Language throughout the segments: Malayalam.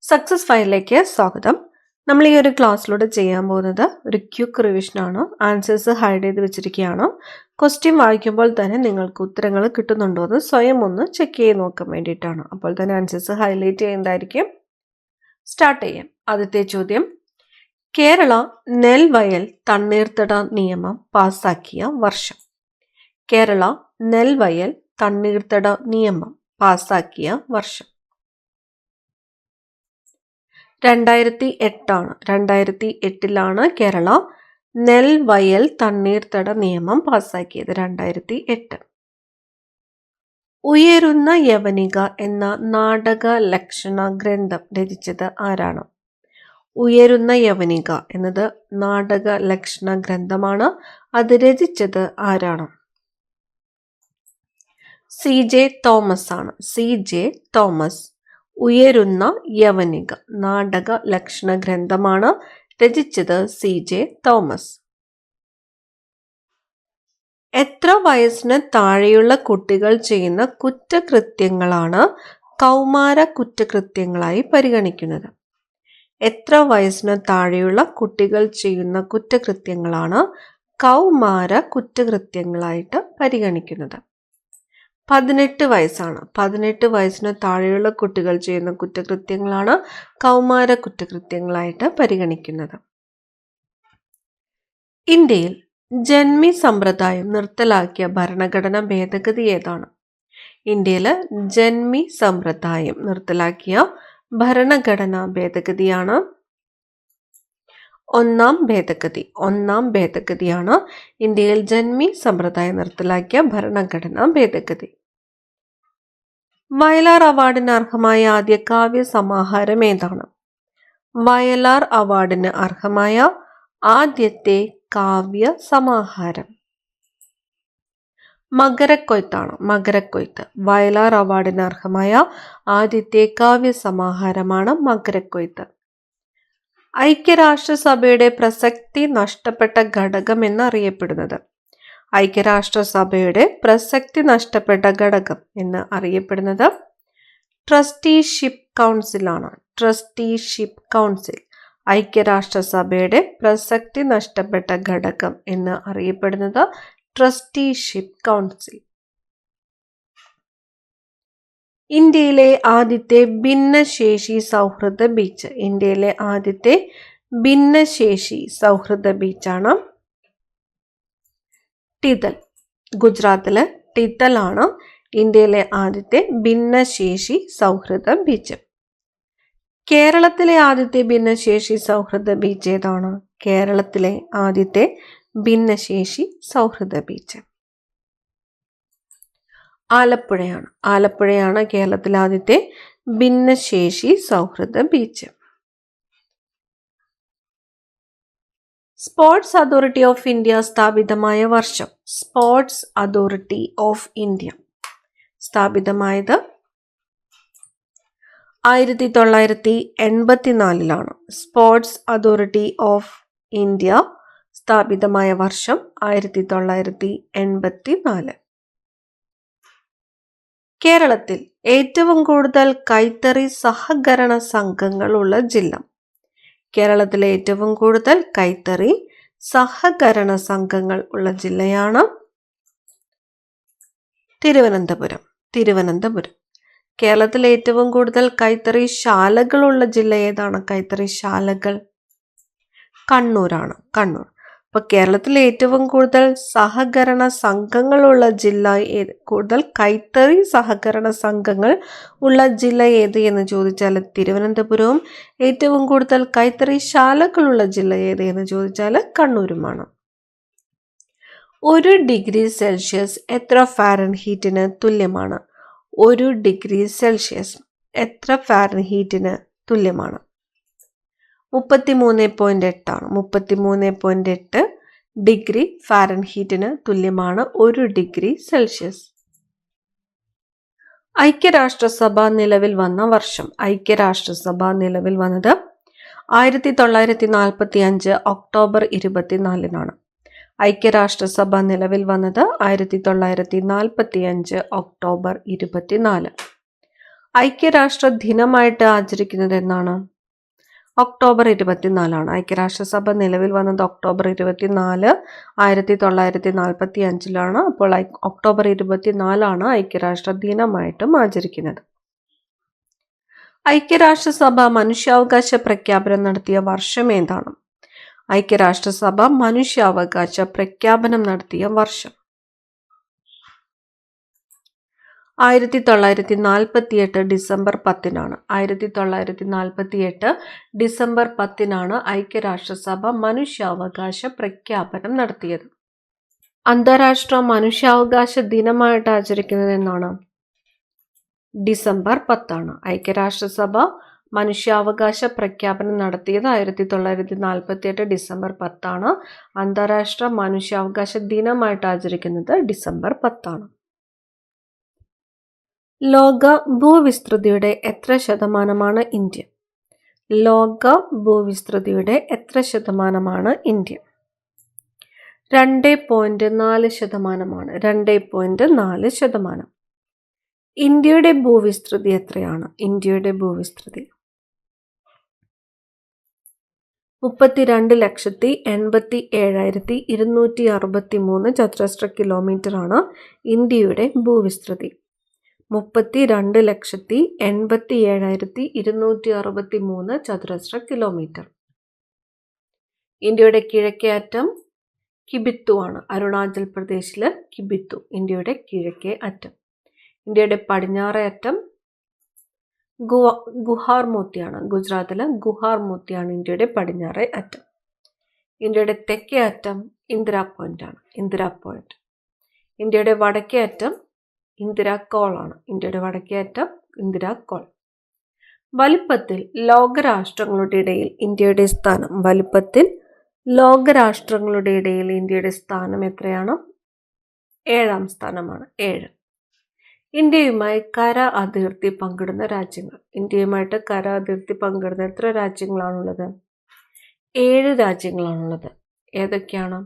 സക്സസ് ഫയലിലേക്ക് സ്വാഗതം. നമ്മൾ ഈ ഒരു ക്ലാസ്സിലൂടെ ചെയ്യാൻ പോകുന്നത് ഒരു ക്വിക്ക് റിവിഷൻ ആണ്. ആൻസേഴ്സ് ഹൈഡ് ചെയ്ത് വെച്ചിരിക്കുകയാണ്. ക്വസ്റ്റ്യൻ വായിക്കുമ്പോൾ തന്നെ നിങ്ങൾക്ക് ഉത്തരങ്ങൾ കിട്ടുന്നുണ്ടോ എന്ന് സ്വയം ഒന്ന് ചെക്ക് ചെയ്ത് നോക്കാൻ വേണ്ടിയിട്ടാണ്. അപ്പോൾ തന്നെ ആൻസേഴ്സ് ഹൈലൈറ്റ് ചെയ്യുന്നതായിരിക്കും. സ്റ്റാർട്ട് ചെയ്യാം. ആദ്യത്തെ ചോദ്യം, കേരള നെൽവയൽ തണ്ണീർത്തട നിയമം പാസാക്കിയ വർഷം. കേരള നെൽവയൽ തണ്ണീർത്തട നിയമം പാസാക്കിയ വർഷം 2008 ആണ്. 2008 കേരള നെൽവയൽ തണ്ണീർത്തട നിയമം പാസാക്കിയത്. 2008. ഉയരുന്ന യവനിക എന്ന നാടക ലക്ഷണ ഗ്രന്ഥം രചിച്ചത് ആരാണ്? ഉയരുന്ന യവനിക എന്നത് നാടക ലക്ഷണ ഗ്രന്ഥമാണ്. അത് രചിച്ചത് ആരാണ്? CJ തോമസ് ആണ്. CJ Thomas. ഉയരുന്ന യവനിക നാടക ലക്ഷണ ഗ്രന്ഥമാണ്. രചിച്ചത് CJ തോമസ്. എത്ര വയസ്സിന് താഴെയുള്ള കുട്ടികൾ ചെയ്യുന്ന കുറ്റകൃത്യങ്ങളാണ് കൗമാര കുറ്റകൃത്യങ്ങളായി പരിഗണിക്കുന്നത്? എത്ര വയസ്സിന് താഴെയുള്ള കുട്ടികൾ ചെയ്യുന്ന കുറ്റകൃത്യങ്ങളാണ് കൗമാര കുറ്റകൃത്യങ്ങളായിട്ട് പരിഗണിക്കുന്നത്? 18 വയസ്സാണ്. 18 വയസ്സിന് താഴെയുള്ള കുട്ടികൾ ചെയ്യുന്ന കുറ്റകൃത്യങ്ങളാണ് കൗമാര കുറ്റകൃത്യങ്ങളായിട്ട് പരിഗണിക്കുന്നത്. ഇന്ത്യയിൽ ജന്മി സമ്പ്രദായം നിർത്തലാക്കിയ ഭരണഘടനാ ഭേദഗതി ഏതാണ്? ഇന്ത്യയിൽ ജന്മി സമ്പ്രദായം നിർത്തലാക്കിയ ഭരണഘടനാ ഭേദഗതിയാണ് ഒന്നാം ഭേദഗതി. ഒന്നാം ഭേദഗതിയാണ് ഇന്ത്യയിൽ ജന്മി സമ്പ്രദായം നിർത്തലാക്കിയ ഭരണഘടനാ ഭേദഗതി. വയലാർ അവാർഡിന് അർഹമായ ആദ്യ കാവ്യ സമാഹാരം ഏതാണ്? വയലാർ അവാർഡിന് അർഹമായ ആദ്യത്തെ കാവ്യ സമാഹാരം മകരക്കൊയ്ത്താണ്. മകരക്കൊയ്ത്ത്. വയലാർ അവാർഡിന് അർഹമായ ആദ്യത്തെ കാവ്യ സമാഹാരമാണ് മകരക്കൊയ്ത്ത്. ഐക്യരാഷ്ട്രസഭയുടെ പ്രസക്തി നഷ്ടപ്പെട്ട ഘടകം എന്നറിയപ്പെടുന്നത്? ഐക്യരാഷ്ട്രസഭയുടെ പ്രസക്തി നഷ്ടപ്പെട്ട ഘടകം എന്ന് അറിയപ്പെടുന്നത് ട്രസ്റ്റിഷിപ്പ് കൗൺസിലാണ്. Trusteeship council. ഐക്യരാഷ്ട്രസഭയുടെ പ്രസക്തി നഷ്ടപ്പെട്ട ഘടകം എന്ന് അറിയപ്പെടുന്നത് ട്രസ്റ്റിഷിപ്പ് കൗൺസിൽ. ഇന്ത്യയിലെ ആദ്യത്തെ ഭിന്നശേഷി സൗഹൃദ ബീച്ച്. ഇന്ത്യയിലെ ആദ്യത്തെ ഭിന്നശേഷി സൗഹൃദ ബീച്ചാണ് ടിതൽ. ഗുജറാത്തിലെ ടിതൽ ആണ് ഇന്ത്യയിലെ ആദ്യത്തെ ഭിന്നശേഷി സൗഹൃദ ബീച്ച്. കേരളത്തിലെ ആദ്യത്തെ ഭിന്നശേഷി സൗഹൃദ ബീച്ച് ഏതാണ്? കേരളത്തിലെ ആദ്യത്തെ ഭിന്നശേഷി സൗഹൃദ ബീച്ച് ആലപ്പുഴയാണ്. ആലപ്പുഴയാണ് കേരളത്തിലെ ആദ്യത്തെ ഭിന്നശേഷി സൗഹൃദ beach. Sports authority of India സ്ഥാപിതമായ വർഷം. സ്പോർട്സ് അതോറിറ്റി ഓഫ് ഇന്ത്യ സ്ഥാപിതമായത് 1984. സ്പോർട്സ് അതോറിറ്റി ഓഫ് ഇന്ത്യ സ്ഥാപിതമായ വർഷം 1984. കേരളത്തിൽ ഏറ്റവും കൂടുതൽ കൈത്തറി സഹകരണ സംഘങ്ങൾ ഉള്ള ജില്ല. കേരളത്തിലെ ഏറ്റവും കൂടുതൽ കൈത്തറി സഹകരണ സംഘങ്ങൾ ഉള്ള ജില്ലയാണ് തിരുവനന്തപുരം. തിരുവനന്തപുരം. കേരളത്തിലെ ഏറ്റവും കൂടുതൽ കൈത്തറി ശാലകളുള്ള ജില്ല ഏതാണ്? കൈത്തറി ശാലകൾ കണ്ണൂരാണ്. കണ്ണൂർ. അപ്പൊ കേരളത്തിലെ ഏറ്റവും കൂടുതൽ സഹകരണ സംഘങ്ങളുള്ള ജില്ല ഏത്? കൂടുതൽ കൈത്തറി സഹകരണ സംഘങ്ങൾ ഉള്ള ജില്ല ഏത് എന്ന് ചോദിച്ചാൽ തിരുവനന്തപുരവും, ഏറ്റവും കൂടുതൽ കൈത്തറി ശാലകളുള്ള ജില്ല ഏത് എന്ന് ചോദിച്ചാൽ കണ്ണൂരുമാണ്. 1 ഡിഗ്രി സെൽഷ്യസ് എത്ര ഫാരൻഹീറ്റിന് തുല്യമാണ്? 1 ഡിഗ്രി സെൽഷ്യസ് എത്ര ഫാരൻഹീറ്റിന് തുല്യമാണ്? 33.8 ആണ്. 33.8 ഡിഗ്രി ഫാരൻഹീറ്റിന് തുല്യമാണ് 1 ഡിഗ്രി സെൽഷ്യസ്. ഐക്യരാഷ്ട്രസഭ നിലവിൽ വന്ന വർഷം. ഐക്യരാഷ്ട്രസഭ നിലവിൽ വന്നത് 1945 ഒക്ടോബർ 24. ഐക്യരാഷ്ട്രസഭ നിലവിൽ വന്നത് 1945 ഒക്ടോബർ 24. ഐക്യരാഷ്ട്ര ദിനമായിട്ട് ആചരിക്കുന്നത് എന്നാണ്? ഒക്ടോബർ 24 ഐക്യരാഷ്ട്രസഭ നിലവിൽ വന്നത് ഒക്ടോബർ 24 1945 അപ്പോൾ ഒക്ടോബർ 24 ഐക്യരാഷ്ട്ര ദിനമായിട്ടും ആചരിക്കുന്നത്. ഐക്യരാഷ്ട്രസഭ മനുഷ്യാവകാശ പ്രഖ്യാപനം നടത്തിയ വർഷം ഏതാണ്? ഐക്യരാഷ്ട്രസഭ മനുഷ്യാവകാശ പ്രഖ്യാപനം നടത്തിയ വർഷം 1948 ഡിസംബർ 10 1948 ഡിസംബർ 10 ഐക്യരാഷ്ട്രസഭ മനുഷ്യാവകാശ പ്രഖ്യാപനം നടത്തിയത്. അന്താരാഷ്ട്ര മനുഷ്യാവകാശ ദിനമായിട്ട് ആചരിക്കുന്നത് എന്നാണ്? ഡിസംബർ 10 ഐക്യരാഷ്ട്രസഭ മനുഷ്യാവകാശ പ്രഖ്യാപനം നടത്തിയത് 1948 ഡിസംബർ 10 അന്താരാഷ്ട്ര മനുഷ്യാവകാശ ദിനമായിട്ട് ആചരിക്കുന്നത് ഡിസംബർ 10. ലോക ഭൂവിസ്തൃതിയുടെ എത്ര ശതമാനമാണ് ഇന്ത്യ? ലോക ഭൂവിസ്തൃതിയുടെ എത്ര ശതമാനമാണ് ഇന്ത്യ? 2.4%. 2.4%. ഇന്ത്യയുടെ ഭൂവിസ്തൃതി എത്രയാണ്? ഇന്ത്യയുടെ ഭൂവിസ്തൃതി 32,87,263 ചതുരശ്ര കിലോമീറ്റർ ആണ് ഇന്ത്യയുടെ ഭൂവിസ്തൃതി. 32,87,263 ചതുരശ്ര കിലോമീറ്റർ. ഇന്ത്യയുടെ കിഴക്കേ അറ്റം കിബിത്തു ആണ്. അരുണാചൽ പ്രദേശിലെ കിബിത്തു ഇന്ത്യയുടെ കിഴക്കേ അറ്റം. ഇന്ത്യയുടെ പടിഞ്ഞാറേ അറ്റം ഗുഹാർമോത്തിയാണ്. ഗുജറാത്തിലെ ഗുഹാർമോത്തിയാണ് ഇന്ത്യയുടെ പടിഞ്ഞാറേ അറ്റം. ഇന്ത്യയുടെ തെക്കേ അറ്റം ഇന്ദിരാ പോയിന്റ് ആണ്. ഇന്ദിരാ പോയിന്റ്. ഇന്ത്യയുടെ വടക്കേ അറ്റം ഇന്ദിരാ കോൾ ആണ്. ഇന്ത്യയുടെ വടക്കേ അറ്റം ഇന്ദിരാ കോൾ. വലിപ്പത്തിൽ ലോകരാഷ്ട്രങ്ങളുടെ ഇടയിൽ ഇന്ത്യയുടെ സ്ഥാനം. വലിപ്പത്തിൽ ലോകരാഷ്ട്രങ്ങളുടെ ഇടയിൽ ഇന്ത്യയുടെ സ്ഥാനം എത്രയാണ്? 7ാം സ്ഥാനമാണ്. 7. ഇന്ത്യയുമായി കര അതിർത്തി പങ്കിടുന്ന രാജ്യങ്ങൾ. ഇന്ത്യയുമായിട്ട് കര അതിർത്തി പങ്കിടുന്ന എത്ര രാജ്യങ്ങളാണുള്ളത്? 7 രാജ്യങ്ങളാണുള്ളത്. ഏതൊക്കെയാണ്?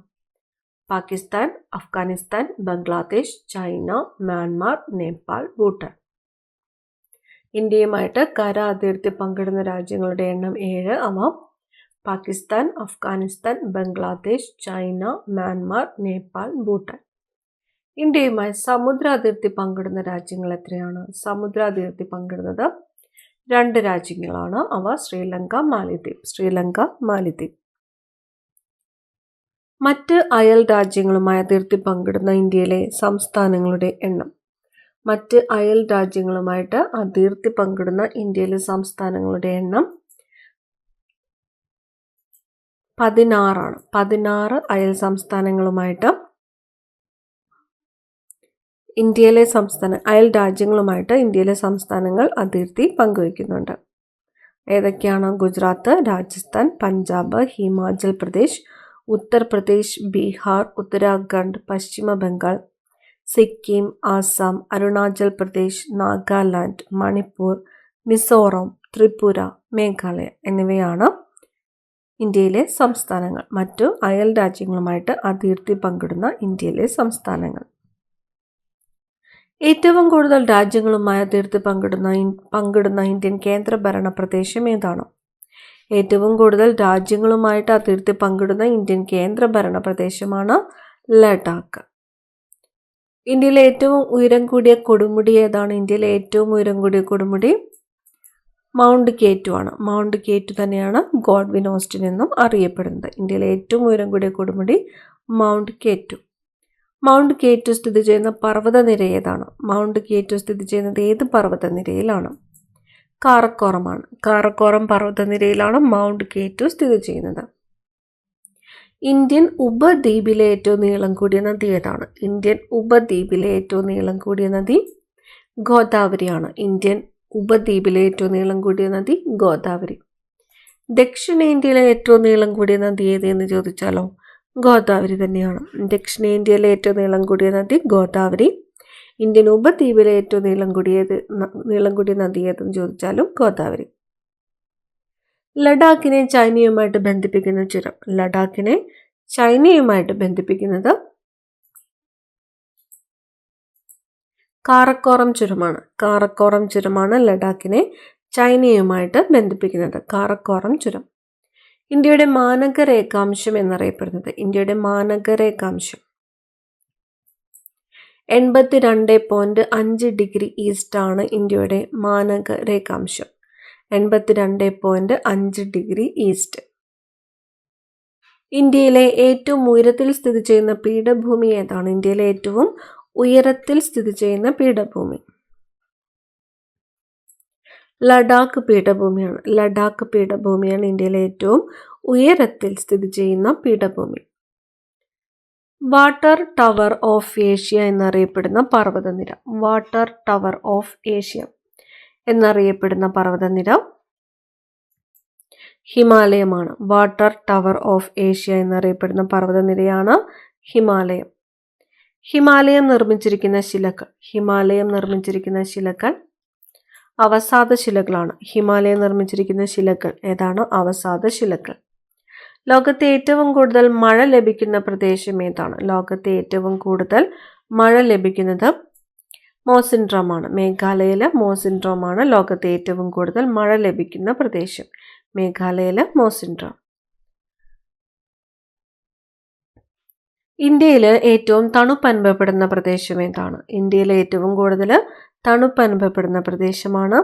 Pakistan, Afghanistan, Bangladesh, China, Myanmar, Nepal, Bhutan. ഇന്ത്യയുമായിട്ട് കര അതിർത്തി പങ്കിടുന്ന രാജ്യങ്ങളുടെ എണ്ണം 7. അവ പാകിസ്ഥാൻ, അഫ്ഗാനിസ്ഥാൻ, ബംഗ്ലാദേശ്, ചൈന, മ്യാൻമാർ, നേപ്പാൾ, ഭൂട്ടാൻ. ഇന്ത്യയുമായി സമുദ്ര അതിർത്തി പങ്കിടുന്ന രാജ്യങ്ങൾ എത്രയാണ്? സമുദ്ര അതിർത്തി പങ്കിടുന്നത് 2 രാജ്യങ്ങളാണ്. അവ ശ്രീലങ്ക, മാലിദ്വീപ്. ശ്രീലങ്ക, മാലിദ്വീപ്. മറ്റ് അയൽ രാജ്യങ്ങളുമായി അതിർത്തി പങ്കിടുന്ന ഇന്ത്യയിലെ സംസ്ഥാനങ്ങളുടെ എണ്ണം. മറ്റ് അയൽ രാജ്യങ്ങളുമായിട്ട് അതിർത്തി പങ്കിടുന്ന ഇന്ത്യയിലെ സംസ്ഥാനങ്ങളുടെ എണ്ണം 16 ആണ്. 16 അയൽ സംസ്ഥാനങ്ങളുമായിട്ട് അയൽ രാജ്യങ്ങളുമായിട്ട് ഇന്ത്യയിലെ സംസ്ഥാനങ്ങൾ അതിർത്തി പങ്കുവയ്ക്കുന്നുണ്ട്. ഏതൊക്കെയാണ്? ഗുജറാത്ത്, രാജസ്ഥാൻ, പഞ്ചാബ്, ഹിമാചൽ പ്രദേശ്, ഉത്തർപ്രദേശ്, ബീഹാർ, ഉത്തരാഖണ്ഡ്, പശ്ചിമ ബംഗാൾ, സിക്കിം, ആസാം, അരുണാചൽ പ്രദേശ്, നാഗാലാൻഡ്, മണിപ്പൂർ, മിസോറം, ത്രിപുര, മേഘാലയ എന്നിവയാണ് ഇന്ത്യയിലെ സംസ്ഥാനങ്ങൾ. മറ്റു അയൽ രാജ്യങ്ങളുമായിട്ട് അതിർത്തി പങ്കിടുന്ന ഇന്ത്യയിലെ സംസ്ഥാനങ്ങൾ. ഏറ്റവും കൂടുതൽ രാജ്യങ്ങളുമായി അതിർത്തി പങ്കിടുന്ന ഇന്ത്യൻ കേന്ദ്രഭരണ പ്രദേശം ഏതാണ്? ഏറ്റവും കൂടുതൽ രാജ്യങ്ങളുമായിട്ട് അതിർത്തി പങ്കിടുന്ന ഇന്ത്യൻ കേന്ദ്രഭരണ പ്രദേശമാണ് ലഡാക്ക്. ഇന്ത്യയിലെ ഏറ്റവും ഉയരം കൂടിയ കൊടുമുടി ഏതാണ്? ഇന്ത്യയിലെ ഏറ്റവും ഉയരം കൂടിയ കൊടുമുടി മൗണ്ട് കേറ്റു ആണ്. മൗണ്ട് കേറ്റു തന്നെയാണ് ഗോഡ്വിൻ ഓസ്റ്റിൻ എന്നും അറിയപ്പെടുന്നത്. ഇന്ത്യയിലെ ഏറ്റവും ഉയരം കൂടിയ കൊടുമുടി മൗണ്ട് കേറ്റു. മൗണ്ട് കേറ്റു സ്ഥിതി ചെയ്യുന്ന പർവ്വതനിര ഏതാണ്? മൗണ്ട് കേറ്റു സ്ഥിതി ചെയ്യുന്നത് ഏത് പർവ്വതനിരയിലാണ്? കാറക്കോറമാണ്. കാറക്കോറം പർവ്വതനിരയിലാണ് മൗണ്ട് കേറ്റു സ്ഥിതി ചെയ്യുന്നത്. ഇന്ത്യൻ ഉപദ്വീപിലെ ഏറ്റവും നീളം കൂടിയ നദി ഏതാണ്? ഇന്ത്യൻ ഉപദ്വീപിലെ ഏറ്റവും നീളം കൂടിയ നദി ഗോദാവരിയാണ്. ഇന്ത്യൻ ഉപദ്വീപിലെ ഏറ്റവും നീളം കൂടിയ നദി ഗോദാവരി. ദക്ഷിണേന്ത്യയിലെ ഏറ്റവും നീളം കൂടിയ നദി ഏതെന്ന് ചോദിച്ചാലോ ഗോദാവരി തന്നെയാണ്. ദക്ഷിണേന്ത്യയിലെ ഏറ്റവും നീളം കൂടിയ നദി ഗോദാവരി. ഇന്ത്യൻ ഉപദ്വീപിലെ ഏറ്റവും നീളം കൂടിയ നദി ഏതെന്ന് ചോദിച്ചാലും ഗോദാവരി. ലഡാക്കിനെ ചൈനയുമായിട്ട് ബന്ധിപ്പിക്കുന്ന ചുരം. ലഡാക്കിനെ ചൈനയുമായിട്ട് ബന്ധിപ്പിക്കുന്നത് കാറക്കോറം ചുരമാണ്. കാറക്കോറം ചുരമാണ് ലഡാക്കിനെ ചൈനയുമായിട്ട് ബന്ധിപ്പിക്കുന്നത്. കാറക്കോറം ചുരം. ഇന്ത്യയുടെ മാനക രേഖാംശം എന്നറിയപ്പെടുന്നത്. ഇന്ത്യയുടെ മാനക രേഖാംശം 82.5 ഡിഗ്രി ഈസ്റ്റ് ആണ് ഇന്ത്യയുടെ മാനക രേഖാംശം. 82.5 ഡിഗ്രി ഈസ്റ്റ്. ഇന്ത്യയിലെ ഏറ്റവും ഉയരത്തിൽ സ്ഥിതി ചെയ്യുന്ന പീഠഭൂമി ഏതാണ്? ഇന്ത്യയിലെ ഏറ്റവും ഉയരത്തിൽ സ്ഥിതി ചെയ്യുന്ന പീഠഭൂമി ലഡാക്ക് പീഠഭൂമിയാണ്. ലഡാക്ക് പീഠഭൂമിയാണ് ഇന്ത്യയിലെ ഏറ്റവും ഉയരത്തിൽ സ്ഥിതി ചെയ്യുന്ന പീഠഭൂമി. വാട്ടർ ടവർ ഓഫ് ഏഷ്യ എന്നറിയപ്പെടുന്ന പർവ്വതനിര. വാട്ടർ ടവർ ഓഫ് ഏഷ്യ എന്നറിയപ്പെടുന്ന പർവ്വതനിര ഹിമാലയമാണ്. വാട്ടർ ടവർ ഓഫ് ഏഷ്യ എന്നറിയപ്പെടുന്ന പർവ്വതനിരയാണ് ഹിമാലയം. ഹിമാലയം നിർമ്മിച്ചിരിക്കുന്ന ശിലകൾ. ഹിമാലയം നിർമ്മിച്ചിരിക്കുന്ന ശിലകൾ അവസാദ ശിലകളാണ്. ഹിമാലയം നിർമ്മിച്ചിരിക്കുന്ന ശിലകൾ ഏതാണ്? അവസാദ ശിലകൾ. ലോകത്തെ ഏറ്റവും കൂടുതൽ മഴ ലഭിക്കുന്ന പ്രദേശം ഏതാണ്? ലോകത്തെ ഏറ്റവും കൂടുതൽ മഴ ലഭിക്കുന്നത് മോസിൻഡ്രോമാണ്. മേഘാലയയിലെ മോസിൻഡ്രോമാണ് ലോകത്തെ ഏറ്റവും കൂടുതൽ മഴ ലഭിക്കുന്ന പ്രദേശം. മേഘാലയയിലെ മോസിൻഡ്രോം. ഇന്ത്യയിൽ ഏറ്റവും തണുപ്പ് അനുഭവപ്പെടുന്ന പ്രദേശം ഏതാണ്? ഇന്ത്യയിലെ ഏറ്റവും കൂടുതൽ തണുപ്പ് അനുഭവപ്പെടുന്ന പ്രദേശമാണ്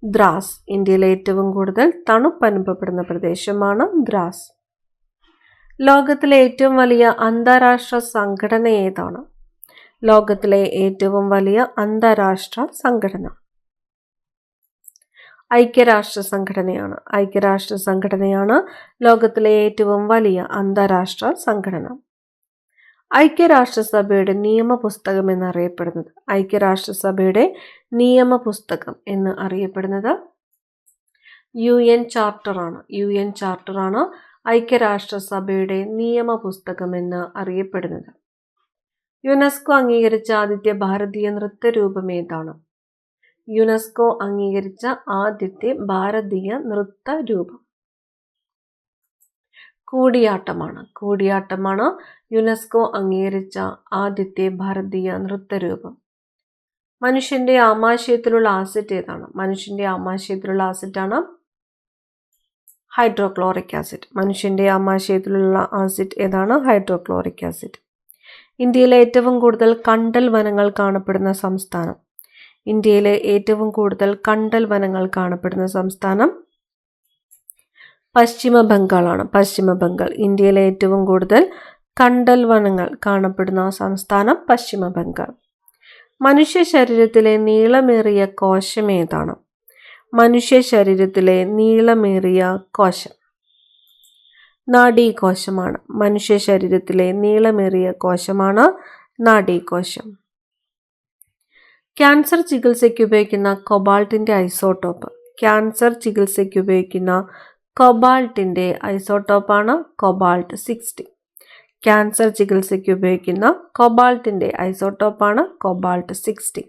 ദ്രാസ്. ഇന്ത്യയിലെ ഏറ്റവും കൂടുതൽ തണുപ്പ് അനുഭവപ്പെടുന്ന പ്രദേശമാണ് ദ്രാസ്. ലോകത്തിലെ ഏറ്റവും വലിയ അന്താരാഷ്ട്ര സംഘടന ഏതാണ്? ലോകത്തിലെ ഏറ്റവും വലിയ അന്താരാഷ്ട്ര സംഘടന ഐക്യരാഷ്ട്ര സംഘടനയാണ്. ഐക്യരാഷ്ട്ര സംഘടനയാണ് ലോകത്തിലെ ഏറ്റവും വലിയ അന്താരാഷ്ട്ര സംഘടന. ഐക്യരാഷ്ട്രസഭയുടെ നിയമപുസ്തകം എന്നറിയപ്പെടുന്നത്. ഐക്യരാഷ്ട്രസഭയുടെ നിയമപുസ്തകം എന്ന് അറിയപ്പെടുന്നത് UN ചാർട്ടറാണ്. UN ചാർട്ടറാണ് ഐക്യരാഷ്ട്രസഭയുടെ നിയമപുസ്തകം എന്ന് അറിയപ്പെടുന്നത്. യുനെസ്കോ അംഗീകരിച്ച ആദ്യത്തെ ഭാരതീയ നൃത്തരൂപം ഏതാണ്? യുനെസ്കോ അംഗീകരിച്ച ആദ്യത്തെ ഭാരതീയ നൃത്തരൂപം കൂടിയാട്ടമാണ്. കൂടിയാട്ടമാണ് യുനെസ്കോ അംഗീകരിച്ച ആദ്യത്തെ ഭാരതീയ നൃത്തരൂപം. മനുഷ്യന്റെ ആമാശയത്തിലുള്ള ആസിഡ് ഏതാണ്? മനുഷ്യന്റെ ആമാശയത്തിലുള്ള ആസിഡാണ് ഹൈഡ്രോക്ലോറിക് ആസിഡ്. മനുഷ്യന്റെ ആമാശയത്തിലുള്ള ആസിഡ് ഏതാണ്? Hydrochloric acid. ഇന്ത്യയിലെ ഏറ്റവും കൂടുതൽ കണ്ടൽ വനങ്ങൾ കാണപ്പെടുന്ന സംസ്ഥാനം. ഇന്ത്യയിലെ ഏറ്റവും കൂടുതൽ കണ്ടൽ വനങ്ങൾ കാണപ്പെടുന്ന സംസ്ഥാനം പശ്ചിമ ബംഗാളാണ്. പശ്ചിമ ബംഗാൾ. ഇന്ത്യയിലെ ഏറ്റവും കൂടുതൽ കണ്ടൽ വനങ്ങൾ കാണപ്പെടുന്ന സംസ്ഥാനം പശ്ചിമ ബംഗാൾ. മനുഷ്യ ശരീരത്തിലെ നീളമേറിയ കോശം ഏതാണ്? മനുഷ്യ ശരീരത്തിലെ നീളമേറിയ കോശം നാഡീകോശമാണ്. മനുഷ്യ ശരീരത്തിലെ നീളമേറിയ കോശമാണ് നാഡീകോശം. ക്യാൻസർ ചികിത്സയ്ക്ക് ഉപയോഗിക്കുന്ന കൊബാൾട്ടിന്റെ ഐസോട്ടോപ്പ്. ക്യാൻസർ ചികിത്സയ്ക്ക് ഉപയോഗിക്കുന്ന കൊബാൾട്ടിന്റെ ഐസോട്ടോപ്പാണ് കൊബാൾട്ട് 60. ക്യാൻസർ ചികിത്സയ്ക്ക് ഉപയോഗിക്കുന്ന കൊബാൾട്ടിന്റെ ഐസോട്ടോപ്പാണ് കൊബാൾട്ട് 60.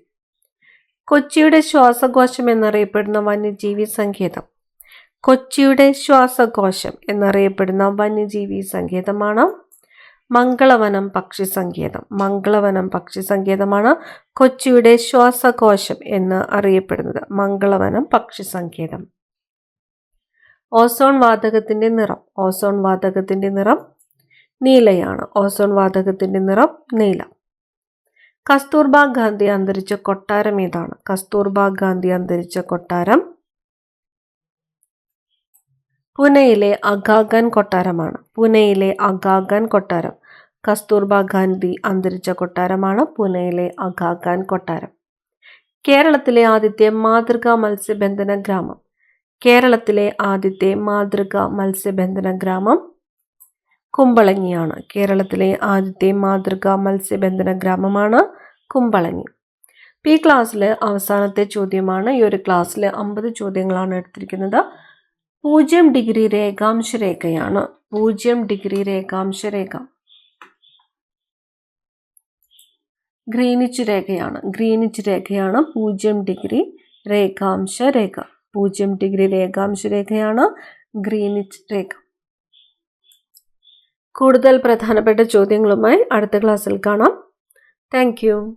കൊച്ചിയുടെ ശ്വാസകോശം എന്നറിയപ്പെടുന്ന വന്യജീവി സങ്കേതം. കൊച്ചിയുടെ ശ്വാസകോശം എന്നറിയപ്പെടുന്ന വന്യജീവി സങ്കേതമാണ് മംഗളവനം പക്ഷി സങ്കേതം. മംഗളവനം പക്ഷി സങ്കേതമാണ് കൊച്ചിയുടെ ശ്വാസകോശം എന്ന് അറിയപ്പെടുന്നത്. മംഗളവനം പക്ഷി സങ്കേതം. ഓസോൺ വാതകത്തിന്റെ നിറം. ഓസോൺ വാതകത്തിന്റെ നിറം നീലയാണ്. ഓസോൺ വാതകത്തിന്റെ നിറം നീല. കസ്തൂർബാ ഗാന്ധി അന്തരിച്ച കൊട്ടാരം ഏതാണ്? കസ്തൂർബാ ഗാന്ധി അന്തരിച്ച കൊട്ടാരം പൂനെയിലെ അഗാഖാൻ കൊട്ടാരമാണ്. പൂനെയിലെ അഗാഖാൻ കൊട്ടാരം. കസ്തൂർബാ ഗാന്ധി അന്തരിച്ച കൊട്ടാരമാണ് പൂനെയിലെ അഗാഖാൻ കൊട്ടാരം. കേരളത്തിലെ ആദ്യത്തെ മാതൃകാ മത്സ്യബന്ധന ഗ്രാമം. കേരളത്തിലെ ആദ്യത്തെ മാതൃകാ മത്സ്യബന്ധന ഗ്രാമം കുമ്പളങ്ങിയാണ്. കേരളത്തിലെ ആദ്യത്തെ മാതൃകാ മത്സ്യബന്ധന ഗ്രാമമാണ് കുമ്പളങ്ങി. ഈ ക്ലാസ്സിൽ അവസാനത്തെ ചോദ്യമാണ്. ഈ ഒരു ക്ലാസ്സിൽ 50 ചോദ്യങ്ങളാണ് എടുത്തിരിക്കുന്നത്. 0 ഡിഗ്രി രേഖാംശ രേഖയാണ്. 0 ഡിഗ്രി രേഖാംശ രേഖ ഗ്രീനിച്ച് രേഖയാണ്. ഗ്രീനിച്ച് രേഖയാണ് 0 ഡിഗ്രി രേഖാംശ രേഖ. 0 ഡിഗ്രി രേഖാംശ രേഖയാണ് ഗ്രീനിച്ച് രേഖ. കൂടുതൽ പ്രധാനപ്പെട്ട ചോദ്യങ്ങളുമായി അടുത്ത ക്ലാസ്സിൽ കാണാം. Thank you.